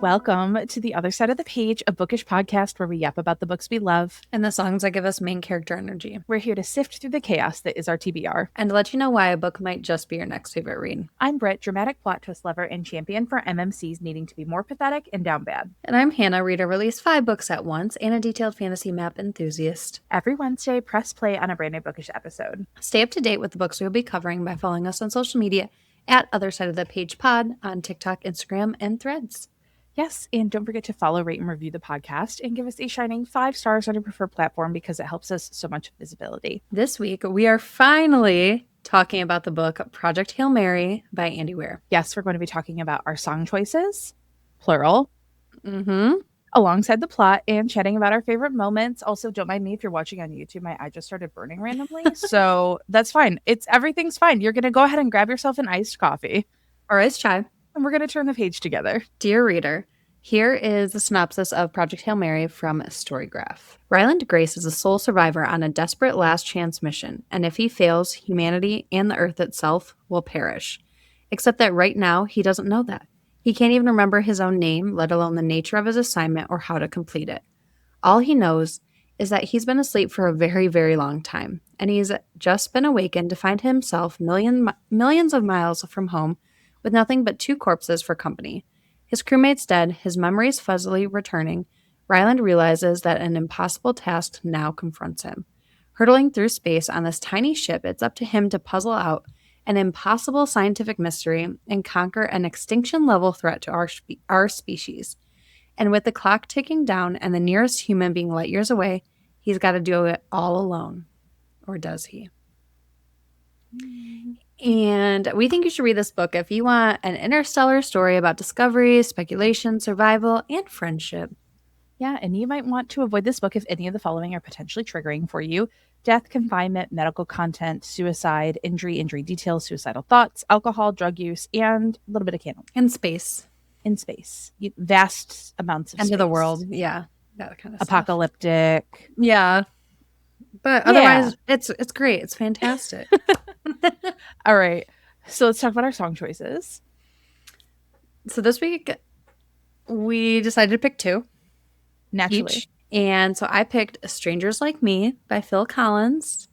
Welcome to The Other Side of the Page, a bookish podcast where we yap about the books we love and the songs that give us main character energy. We're here to sift through the chaos that is our TBR. And to let you know why a book might just be your next favorite read. I'm Britt, dramatic plot twist lover and champion for MMCs needing to be more pathetic and down bad. And I'm Hannah, reader release 5 books at once and a detailed fantasy map enthusiast. Every Wednesday, press play on a brand new bookish episode. Stay up to date with the books we will be covering by following us on social media at othersideofthepagepod on TikTok, Instagram, and Threads. Yes, and don't forget to follow, rate, and review the podcast and give us a shining 5 stars on your preferred platform because it helps us so much visibility. This week, we are finally talking about the book Project Hail Mary by Andy Weir. Yes, we're going to be talking about our song choices, plural, Mm-hmm. alongside the plot and chatting about our favorite moments. Also, don't mind me if you're watching on YouTube. My eye just started burning randomly, so that's fine. Everything's fine. You're going to go ahead and grab yourself an iced coffee. Or iced chai. And we're going to turn the page together. Dear reader, here is the synopsis of Project Hail Mary from Storygraph. Ryland Grace is a sole survivor on a desperate last chance mission, and if he fails, humanity and the Earth itself will perish. Except that right now, he doesn't know that. He can't even remember his own name, let alone the nature of his assignment or how to complete it. All he knows is that he's been asleep for a very, very long time, and he's just been awakened to find himself millions of miles from home with nothing but 2 corpses for company. His crewmates dead, his memories fuzzily returning, Ryland realizes that an impossible task now confronts him. Hurtling through space on this tiny ship, it's up to him to puzzle out an impossible scientific mystery and conquer an extinction-level threat to our species. And with the clock ticking down and the nearest human being light years away, he's got to do it all alone. Or does he? And we think you should read this book if you want an interstellar story about discovery, speculation, survival, and friendship. Yeah, and you might want to avoid this book if any of the following are potentially triggering for you: death, confinement, medical content, suicide, injury details, suicidal thoughts, alcohol, drug use, and a little bit of canon. And space. In space. Vast amounts of End space. of the world. Yeah. That kind of apocalyptic. Stuff. Yeah. But otherwise, it's great. It's fantastic. All right. So let's talk about our song choices. So this week, we decided to pick 2. Naturally. Each. And so I picked Strangers Like Me by Phil Collins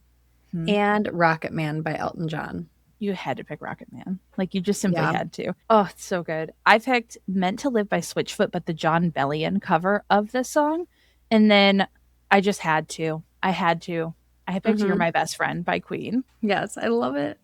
and Rocket Man by Elton John. You had to pick Rocket Man. Like, you just simply had to. Oh, it's so good. I picked Meant to Live by Switchfoot, but the John Bellion cover of this song. And then I just had to. I picked You're My Best Friend by Queen. Yes, I love it.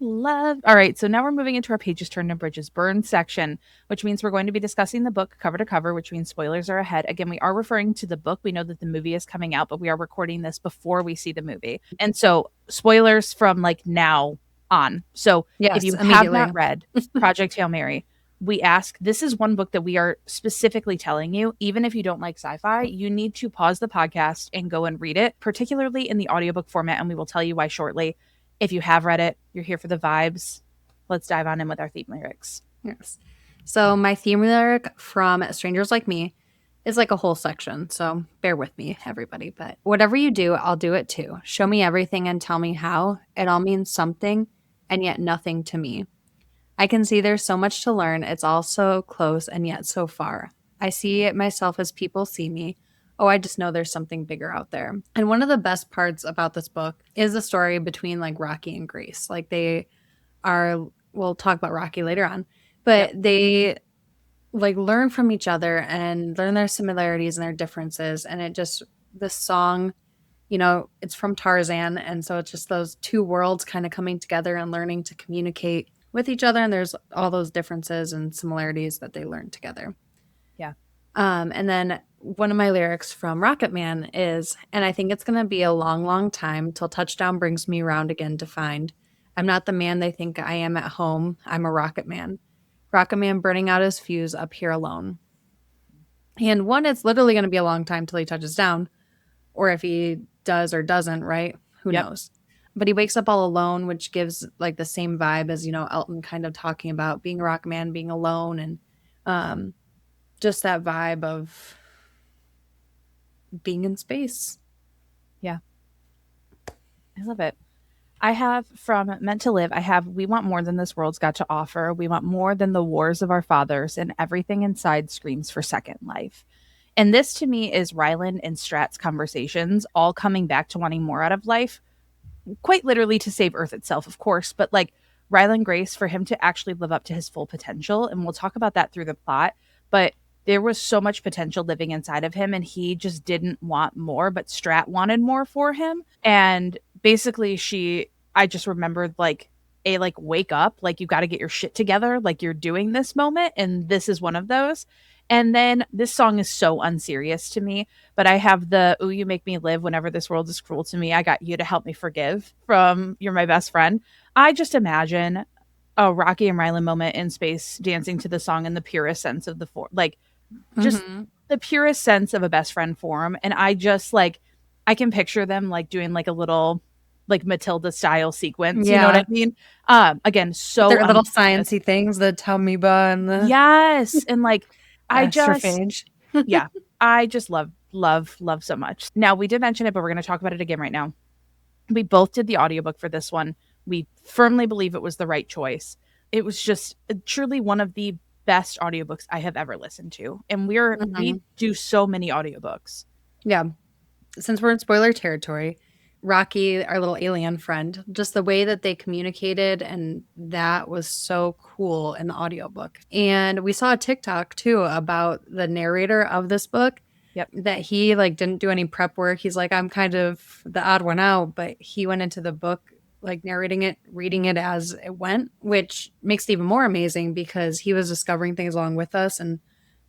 All right, so now we're moving into our Pages Turned and Bridges Burned section, which means we're going to be discussing the book cover to cover, which means spoilers are ahead. Again, we are referring to the book. We know that the movie is coming out, but we are recording this before we see the movie. And so spoilers from like now on. So if you have not read Project Hail Mary, we ask, this is one book that we are specifically telling you, even if you don't like sci-fi, you need to pause the podcast and go and read it, particularly in the audiobook format, and we will tell you why shortly. If you have read it, you're here for the vibes. Let's dive on in with our theme lyrics. Yes. So my theme lyric from Strangers Like Me is like a whole section, so bear with me, everybody. But whatever you do, I'll do it too. Show me everything and tell me how. It all means something, and yet nothing to me. I can see there's so much to learn. It's all so close and yet so far. I see it myself as people see me. Oh, I just know there's something bigger out there. And one of the best parts about this book is the story between like Rocky and Grace. Like we'll talk about Rocky later on, but they like learn from each other and learn their similarities and their differences. And this song, it's from Tarzan. And so it's just those 2 worlds kind of coming together and learning to communicate with each other. And there's all those differences and similarities that they learn together. Yeah. And then one of my lyrics from Rocket Man is, and I think it's going to be a long, long time till touchdown brings me round again to find I'm not the man they think I am at home. I'm a rocket man. Rocket man burning out his fuse up here alone. And one, it's literally going to be a long time till he touches down. Or if he does or doesn't, right? Who knows? But he wakes up all alone, which gives like the same vibe as, Elton kind of talking about being a rocket man, being alone, and just that vibe of being in space. Yeah. I love it. I have from Meant to Live, I have we want more than this world's got to offer. We want more than the wars of our fathers, and everything inside screams for second life. And this to me is Ryland and Strat's conversations all coming back to wanting more out of life, quite literally to save Earth itself, of course, but like Ryland Grace for him to actually live up to his full potential. And we'll talk about that through the plot. But there was so much potential living inside of him, and he just didn't want more, but Strat wanted more for him. And basically, I just remembered like wake up, like you got to get your shit together, like you're doing this moment. And this is one of those. And then this song is so unserious to me, but I have the "Ooh, you make me live whenever this world is cruel to me. I got you to help me forgive" from "You're My Best Friend." I just imagine a Rocky and Rylan moment in space dancing to the song in the purest sense of like just Mm-hmm. the purest sense of a best friend form. And I just like I can picture them like doing like a little like Matilda style sequence. You know what I Yeah. mean? Again, With so their little unserious. sciencey things, the amoeba and the Yes, and like I just astrophage. yeah, I just love so much. Now, we did mention it, but we're going to talk about it again right now. We both did the audiobook for this one. We firmly believe it was the right choice. It was just truly one of the best audiobooks I have ever listened to. And we Mhm. do so many audiobooks. Yeah. Since we're in spoiler territory, Rocky, our little alien friend, just the way that they communicated, and that was so cool in the audiobook. And we saw a TikTok too about the narrator of this book, Yep. that he like didn't do any prep work. He's like, I'm kind of the odd one out, but he went into the book like narrating it, reading it as it went, which makes it even more amazing because he was discovering things along with us. And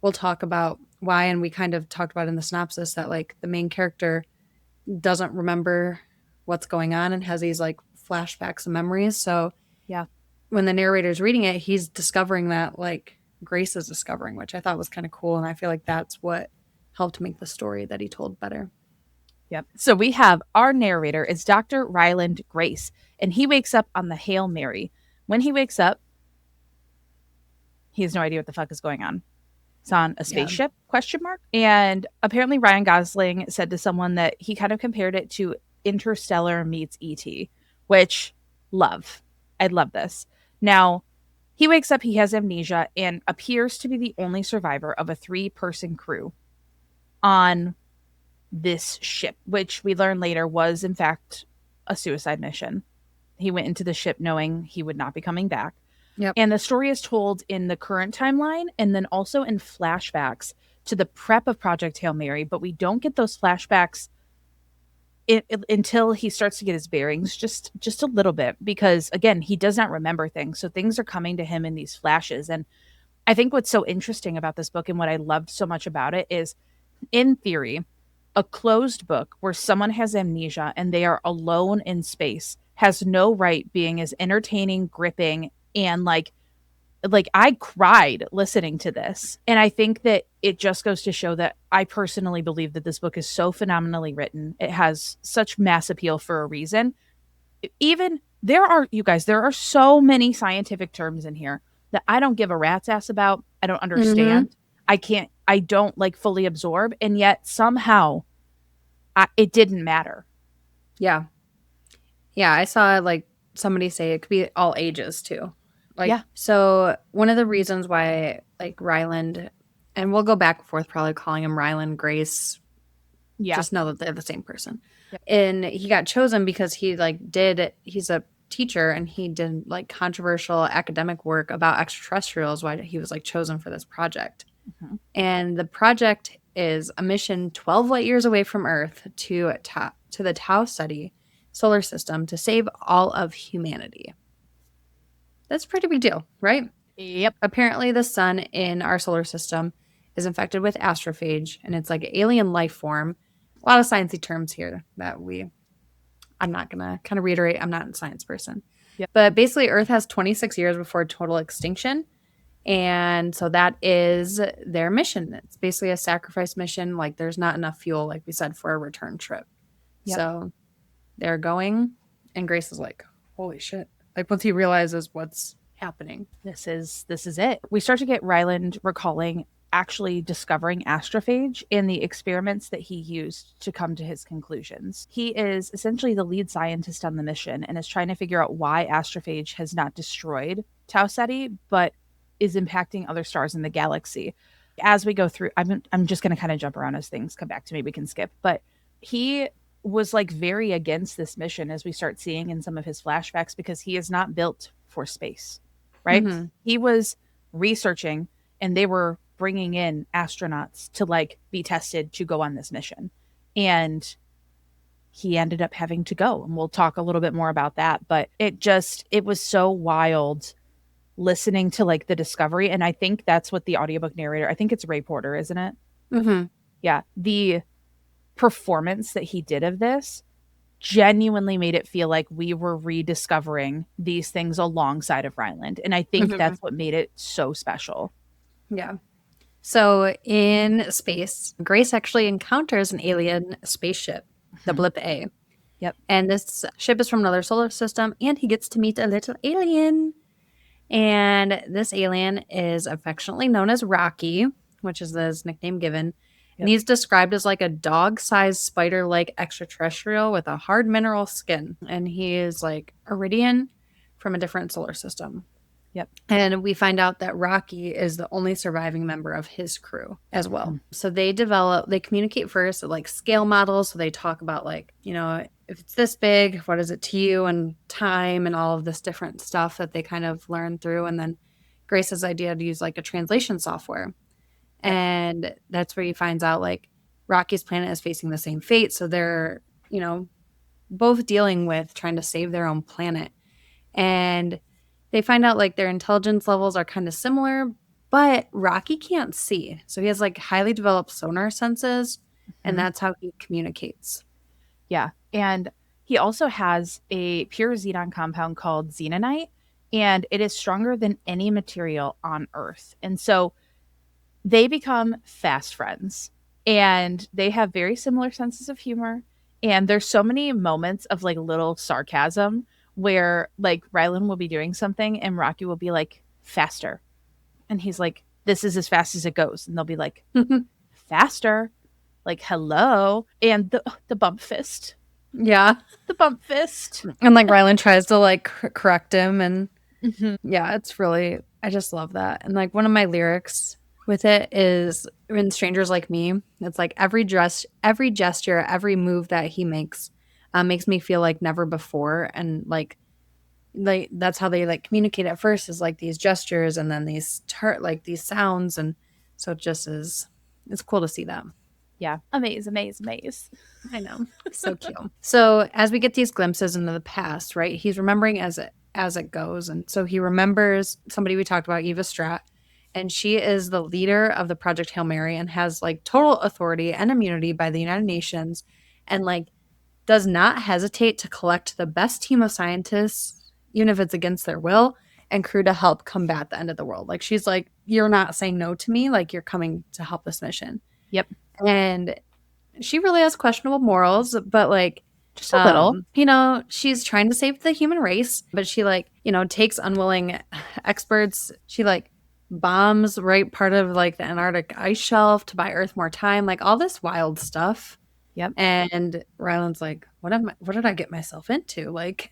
we'll talk about why. And we kind of talked about in the synopsis that like the main character doesn't remember what's going on and has these like flashbacks and memories. So Yeah. when the narrator's reading it, he's discovering that like Grace is discovering, which I thought was kind of cool. And I feel like that's what helped make the story that he told better. Yep. So we have our narrator is Dr. Ryland Grace, and he wakes up on the Hail Mary. When he wakes up, he has no idea what the fuck is going on. It's on a Yeah. spaceship, question mark. And apparently Ryan Gosling said to someone that he kind of compared it to Interstellar meets ET, which love. I love this. Now, he wakes up, he has amnesia, and appears to be the only survivor of a 3-person crew on this ship, which we learn later was in fact a suicide mission. He went into the ship knowing he would not be coming back. Yep. And the story is told in the current timeline and then also in flashbacks to the prep of Project Hail Mary, but we don't get those flashbacks until he starts to get his bearings just a little bit, because again, he does not remember things. So things are coming to him in these flashes. And I think what's so interesting about this book and what I loved so much about it is, in theory, a closed book where someone has amnesia and they are alone in space has no right being as entertaining, gripping, and like I cried listening to this. And I think that it just goes to show that I personally believe that this book is so phenomenally written. It has such mass appeal for a reason. Even there are so many scientific terms in here that I don't give a rat's ass about. I don't Mm-hmm. understand. I don't like fully absorb. And yet somehow it didn't matter. Yeah. Yeah. I saw like somebody say it could be all ages too. Like, Yeah. so one of the reasons why like Ryland, and we'll go back and forth probably calling him Ryland Grace, Yeah. just know that they're the same person. Yep. And he got chosen because he's a teacher and he did like controversial academic work about extraterrestrials, why he was like chosen for this project. Mhm. And the project is a mission 12 light years away from Earth to the Tau study solar system to save all of humanity. That's a pretty big deal, right? Yep. Apparently, the sun in our solar system is infected with astrophage, and it's like an alien life form. A lot of sciencey terms here that I'm not gonna kind of reiterate. I'm not a science person, Yep. but basically, Earth has 26 years before total extinction, and so that is their mission. It's basically a sacrifice mission. Like there's not enough fuel, like we said, for a return trip. Yep. So they're going, and Grace is like, "Holy shit!" Like once he realizes what's happening. This is it. We start to get Ryland recalling actually discovering astrophage and the experiments that he used to come to his conclusions. He is essentially the lead scientist on the mission and is trying to figure out why astrophage has not destroyed Tau Ceti, but is impacting other stars in the galaxy. As we go through, I'm just going to kind of jump around as things come back to me. We can skip, but he was like very against this mission as we start seeing in some of his flashbacks because he is not built for space, right? Mm-hmm. He was researching and they were bringing in astronauts to like be tested to go on this mission. And he ended up having to go. And we'll talk a little bit more about that. But it was so wild listening to like the discovery. And I think that's what the audiobook narrator, I think it's Ray Porter, isn't it? Mm-hmm. Yeah. The performance that he did of this genuinely made it feel like we were rediscovering these things alongside of Ryland. And I think Mm-hmm. that's what made it so special. Yeah. So in space, Grace actually encounters an alien spaceship, the Blip A. Yep. And this ship is from another solar system, and he gets to meet a little alien. And this alien is affectionately known as Rocky, which is his nickname given. Yep. And he's described as like a dog-sized spider-like extraterrestrial with a hard mineral skin. And he is like Iridian from a different solar system. Yep. And we find out that Rocky is the only surviving member of his crew as well. So they communicate first at like scale models. So they talk about like, you know, if it's this big, what is it to you, and time and all of this different stuff that they kind of learn through. And then Grace's idea to use like a translation software. And that's where he finds out like Rocky's planet is facing the same fate. So they're, you know, both dealing with trying to save their own planet. And they find out like their intelligence levels are kind of similar, but Rocky can't see. So he has like highly developed sonar senses, and that's how he communicates. Yeah. And he also has a pure xenon compound called xenonite, and it is stronger than any material on Earth. And so they become fast friends, and they have very similar senses of humor. And there's so many moments of like little sarcasm where like Rylan will be doing something and Rocky will be like, faster. And he's like, this is as fast as it goes. And they'll be like, faster. Like, hello. And the bump fist. Yeah. The bump fist. And like Rylan tries to like correct him. And yeah, it's really, I just love that. And like one of my lyrics with it is in Strangers Like Me. It's like every gesture, every move that he makes me feel like never before. And like that's how they like communicate at first, is like these gestures and then these these sounds. And so it just is, it's cool to see that. Yeah. Amaze. I know. So cute. So as we get these glimpses into the past, right, he's remembering as it goes. And so he remembers somebody we talked about, Eva Stratt, and she is the leader of the Project Hail Mary and has like total authority and immunity by the United Nations, and like does not hesitate to collect the best team of scientists, even if it's against their will, and crew to help combat the end of the world. Like she's like, you're not saying no to me, like you're coming to help this mission. Yep. And she really has questionable morals, but like just a little, you know, she's trying to save the human race, but she like, you know, takes unwilling experts. She like bombs right part of like the Antarctic ice shelf to buy Earth more time, like all this wild stuff. Yep. And Ryland's like, what did I get myself into? Like,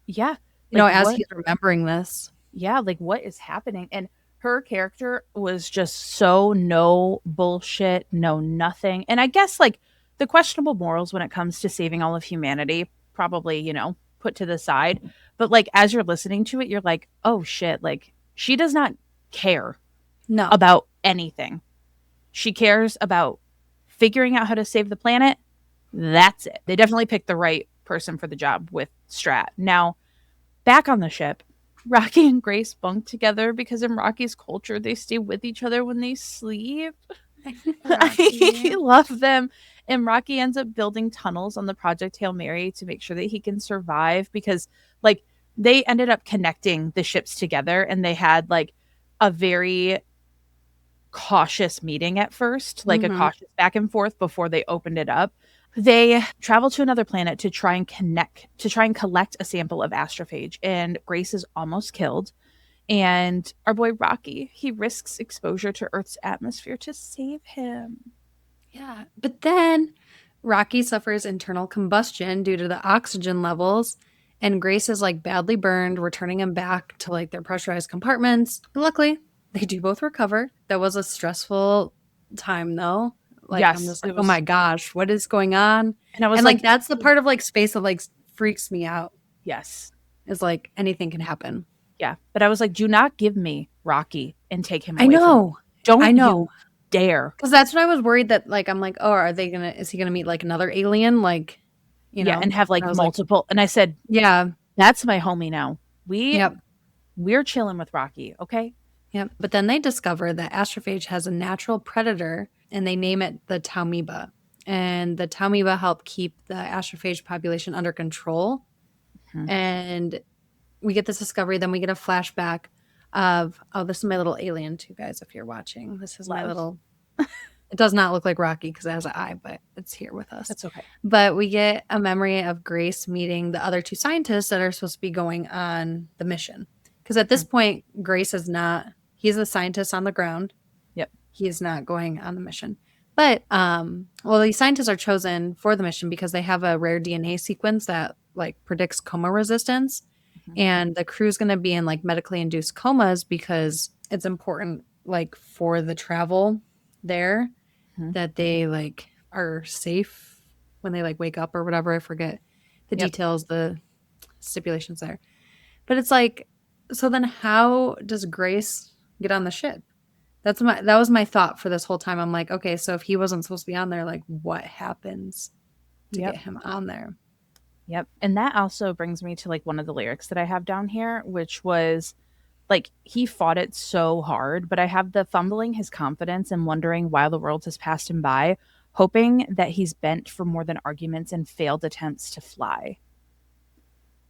yeah, you know, as he's remembering this. Yeah, like what is happening? And her character was just so no bullshit, no nothing. And I guess like the questionable morals when it comes to saving all of humanity, probably, you know, put to the side. But like as you're listening to it, you're like, oh shit, like she does not care about anything. She cares about figuring out how to save the planet. That's it. They definitely picked the right person for the job with Strat. Now, back on the ship, Rocky and Grace bunk together because in Rocky's culture, they stay with each other when they sleep. I love them. And Rocky ends up building tunnels on the Project Hail Mary to make sure that he can survive because, like, they ended up connecting the ships together and they had, like, a very cautious meeting at first, like a cautious back and forth before they opened it up. They travel to another planet to try and collect a sample of astrophage, and Grace is almost killed. And our boy Rocky, he risks exposure to Earth's atmosphere to save him. Yeah. But then Rocky suffers internal combustion due to the oxygen levels, and Grace is like badly burned, returning him back to like their pressurized compartments. But luckily, they do both recover. That was a stressful time though. Like, I'm Yes, just like, it oh was. my gosh, what is going on? And I was And like, like, that's the part of like space that like freaks me out yes. is like anything can happen. Yeah. But I was like, do not give me Rocky and take him I away from me. know. I Don't know. you dare. Because that's what I was worried that, like, I'm like, oh, is he gonna meet like another alien? Like, Yeah. And have I like was like, multiple. And I said, yeah, that's my homie now. yep, We're chilling with Rocky. Okay. yep. But then they discover that astrophage has a natural predator and they name it the Taumiba. And the Taumiba help keep the astrophage population under control. Mhm. And we get this discovery, then we get a flashback of, oh, this is my little alien too, guys, if you're watching. This is my Love. little, it does not look like Rocky because it has an eye, but it's here with us. That's okay. But we get a memory of Grace meeting the other two scientists that are supposed to be going on the mission. Because at this point, Grace is not, he's the scientist on the ground. Yep. He is not going on the mission. But, well, these scientists are chosen for the mission because they have a rare DNA sequence that like predicts coma resistance. Mhm. And the crew's going to be in like medically induced comas because it's important like for the travel there Mhm. that they like are safe when they like wake up or whatever. I forget the Yep. details, the stipulations there. But it's like, so then how does Grace get on the ship? That was my thought for this whole time. I'm like, okay, so if he wasn't supposed to be on there, like what happens to Yep. get him on there? Yep. And that also brings me to like one of the lyrics that I have down here, which was like he fought it so hard, but I have the fumbling his confidence and wondering why the world has passed him by, hoping that he's bent for more than arguments and failed attempts to fly.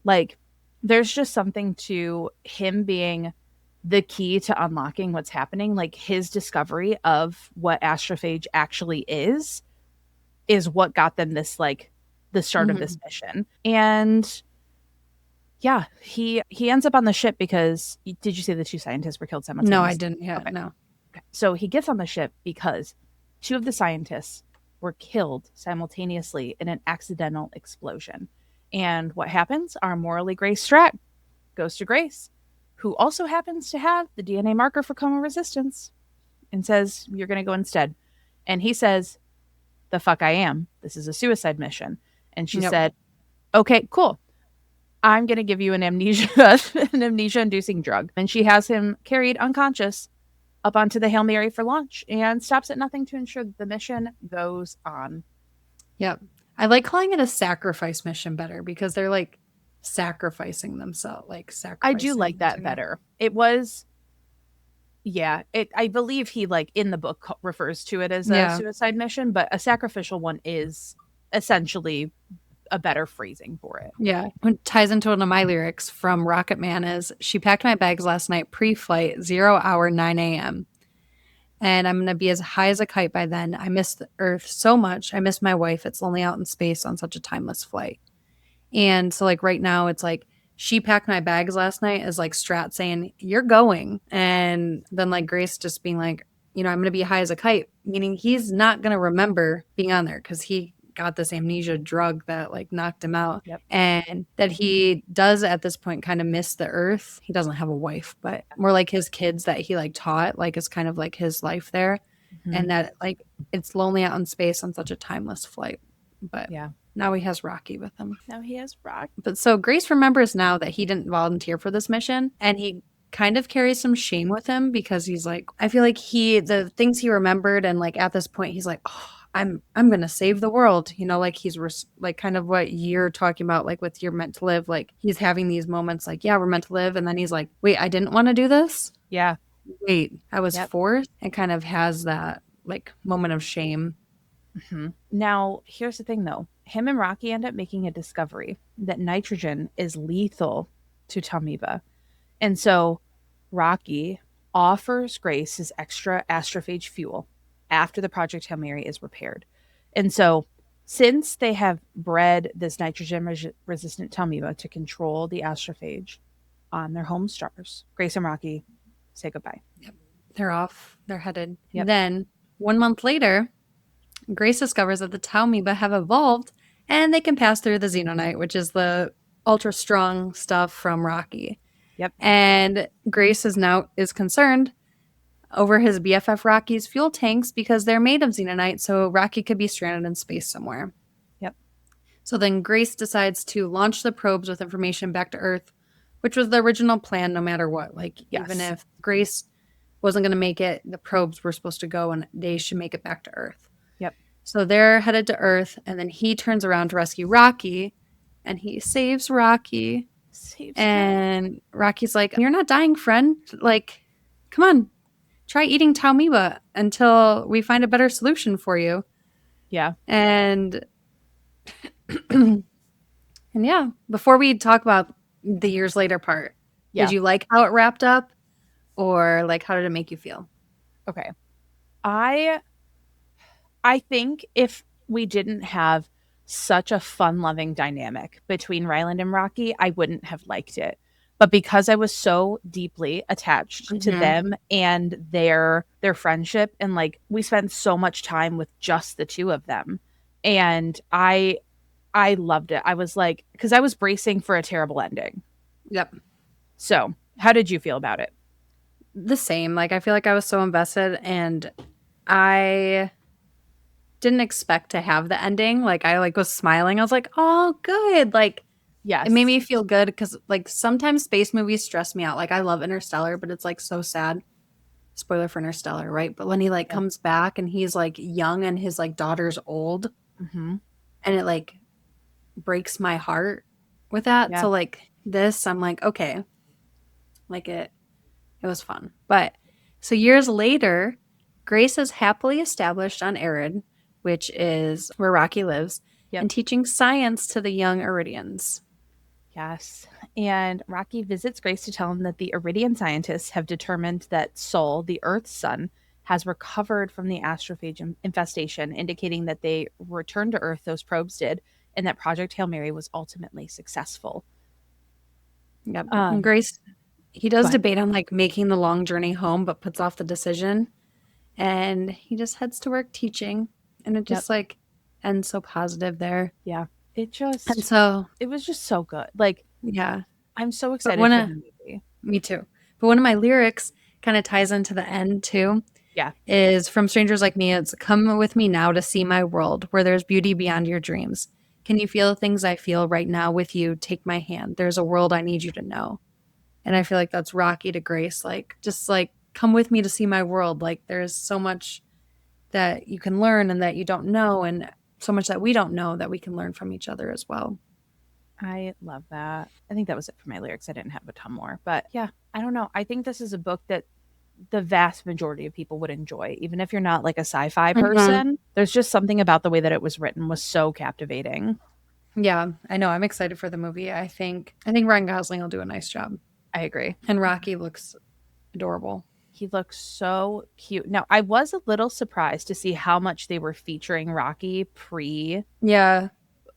Like there's just something to him being the key to unlocking what's happening, like his discovery of what astrophage actually is what got them this like the start of this Mhm. mission. And yeah, he ends up on the ship because did you say the two scientists were killed No, I simultaneously? didn't yet. Okay. No. Okay. So he gets on the ship because two of the scientists were killed simultaneously in an accidental explosion. And what happens? Our morally gray strat goes to Grace, who also happens to have the DNA marker for coma resistance, and says, you're going to go instead. And he says, the fuck I am. This is a suicide mission. And she Yep. said, okay, cool. I'm going to give you an amnesia an amnesia inducing drug. And she has him carried unconscious up onto the Hail Mary for launch and stops at nothing to ensure that the mission goes on. Yep. I like calling it a sacrifice mission better because they're like sacrificing themselves, like I do sacrificing like that together. better. It was yeah, it I believe he like in the book refers to it as a Yeah. suicide mission, but a sacrificial one is essentially a better phrasing for it. Yeah. What ties into one of my lyrics from Rocket Man is she packed my bags last night pre flight, 0 hour 9 a.m. And I'm going to be as high as a kite by then. I miss the Earth so much. I miss my wife. It's lonely out in space on such a timeless flight. And so, like, right now, it's like she packed my bags last night as like Strat saying, you're going. And then, like, Grace just being like, I'm going to be high as a kite, meaning he's not going to remember being on there because he got this amnesia drug that like knocked him out. Yep. And that he does at this point kind of miss the earth. He doesn't have a wife, but more like his kids that he like taught, like, is kind of like his life there. Mm-hmm. And that like it's lonely out in space on such a timeless flight. But Yeah. now he has Rocky with him. Now he has Rock. But so Grace remembers now that he didn't volunteer for this mission, and he kind of carries some shame with him because he's like, I feel like the things he remembered, and like at this point, he's like, oh, I'm gonna save the world, like he's like kind of what you're talking about, like with You're Meant to Live, like he's having these moments, like, yeah, we're meant to live, and then he's like, wait, I didn't want to do this. Yeah. Wait, I was Yep. forced, and kind of has that like moment of shame. Mm-hmm. Now, here's the thing though. Him and Rocky end up making a discovery that nitrogen is lethal to Tamiba. And so Rocky offers Grace his extra astrophage fuel after the Project Hail Mary is repaired. And so since they have bred this nitrogen resistant Tamiba to control the astrophage, on their home stars. Grace and Rocky say goodbye. Yep. They're off. They're headed. Yep. Then 1 month later, Grace discovers that the Tau amoeba have evolved and they can pass through the xenonite, which is the ultra strong stuff from Rocky. Yep. And Grace is concerned over his BFF Rocky's fuel tanks because they're made of xenonite, so Rocky could be stranded in space somewhere. Yep. So then Grace decides to launch the probes with information back to Earth, which was the original plan no matter what. Like, Yes. even if Grace wasn't going to make it, the probes were supposed to go and they should make it back to Earth. Yep. So they're headed to Earth, and then he turns around to rescue Rocky, and he saves Rocky. And Rocky's like, "You're not dying, friend. Like, come on. Try eating Tau amoeba until we find a better solution for you." Yeah. And and yeah, before we talk about the years later part, Yeah. did you like how it wrapped up, or like how did it make you feel? Okay. I think if we didn't have such a fun-loving dynamic between Ryland and Rocky, I wouldn't have liked it. But because I was so deeply attached to them and their friendship, and like we spent so much time with just the two of them, and I loved it. I was like, because I was bracing for a terrible ending. Yep. So how did you feel about it? The same. Like, I feel like I was so invested, and I didn't expect to have the ending. Like, I was smiling. I was like, oh, good. Like, Yes. it made me feel good because like sometimes space movies stress me out. Like, I love Interstellar, but it's like so sad. Spoiler for Interstellar, right? But when he like comes back and he's like young and his like daughter's old, Mm-hmm. and it like breaks my heart with that. Yeah. So like this, I'm like, okay, like it was fun. But so years later, Grace is happily established on Arid, which is where Rocky lives, and teaching science to the young Iridians. Yes. And Rocky visits Grace to tell him that the Iridian scientists have determined that Sol, the Earth's sun, has recovered from the astrophage infestation, indicating that they returned to Earth, those probes did, and that Project Hail Mary was ultimately successful. Yep. And Grace, he does debate on like making the long journey home, but puts off the decision. And he just heads to work teaching. And it just like ends so positive there. Yeah. It was just so good. Like, yeah. I'm so excited for the movie. Me too. But one of my lyrics kind of ties into the end too. Yeah. Is from Strangers Like Me. It's "Come with me now to see my world where there's beauty beyond your dreams. Can you feel the things I feel right now with you? Take my hand. There's a world I need you to know." And I feel like that's Rocky to Grace. Like, just like, come with me to see my world. Like, there's so much that you can learn and that you don't know, and so much that we don't know that we can learn from each other as well. I love that. I think that was it for my lyrics. I didn't have a ton more. But yeah, I don't know. I think this is a book that the vast majority of people would enjoy. Even if you're not like a sci-fi person, there's just something about the way that it was written was so captivating. Yeah, I know. I'm excited for the movie. I think Ryan Gosling will do a nice job. I agree. And Rocky looks adorable. He looks so cute. Now, I was a little surprised to see how much they were featuring Rocky pre. Yeah.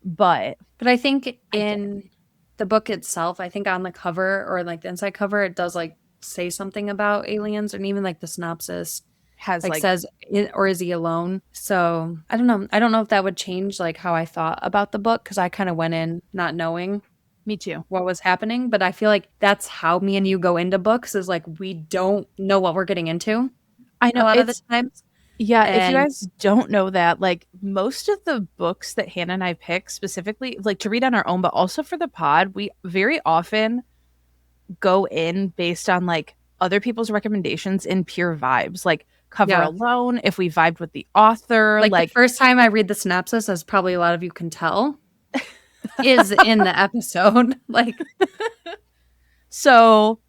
But I think in the book itself, I think on the cover or like the inside cover, it does like say something about aliens, and even like the synopsis has like says, or is he alone? So I don't know. I don't know if that would change like how I thought about the book, because I kind of went in not knowing. Me too. What was happening. But I feel like that's how me and you go into books, is like we don't know what we're getting into. I know a lot of the times. Yeah, if you guys don't know that, like most of the books that Hannah and I pick specifically, like to read on our own, but also for the pod, we very often go in based on like other people's recommendations in pure vibes, like cover alone, if we vibed with the author. Like the first time I read the synopsis, as probably a lot of you can tell, is in the episode. Like, so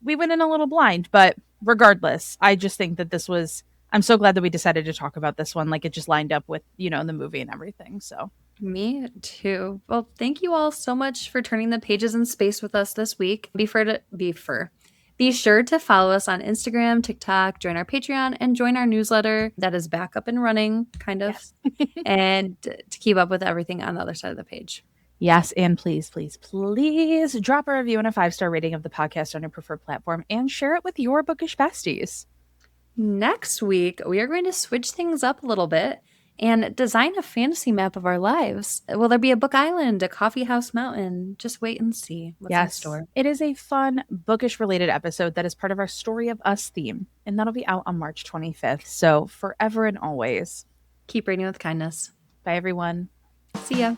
we went in a little blind, but regardless, I just think that this was, I'm so glad that we decided to talk about this one. Like it just lined up with, you know, the movie and everything. So me too. Well, thank you all so much for turning the pages in space with us this week. Be sure to follow us on Instagram, TikTok, join our Patreon, and join our newsletter that is back up and running, kind of, and to keep up with everything on the other side of the page. Yes, and please, please, please drop a review and a 5-star rating of the podcast on your preferred platform and share it with your bookish besties. Next week, we are going to switch things up a little bit and design a fantasy map of our lives. Will there be a book island, a coffee house mountain? Just wait and see what's in Yes, store. it is a fun, bookish related episode that is part of our Story of Us theme, and that'll be out on March 25th. So, forever and always. Keep reading with kindness. Bye, everyone. See ya.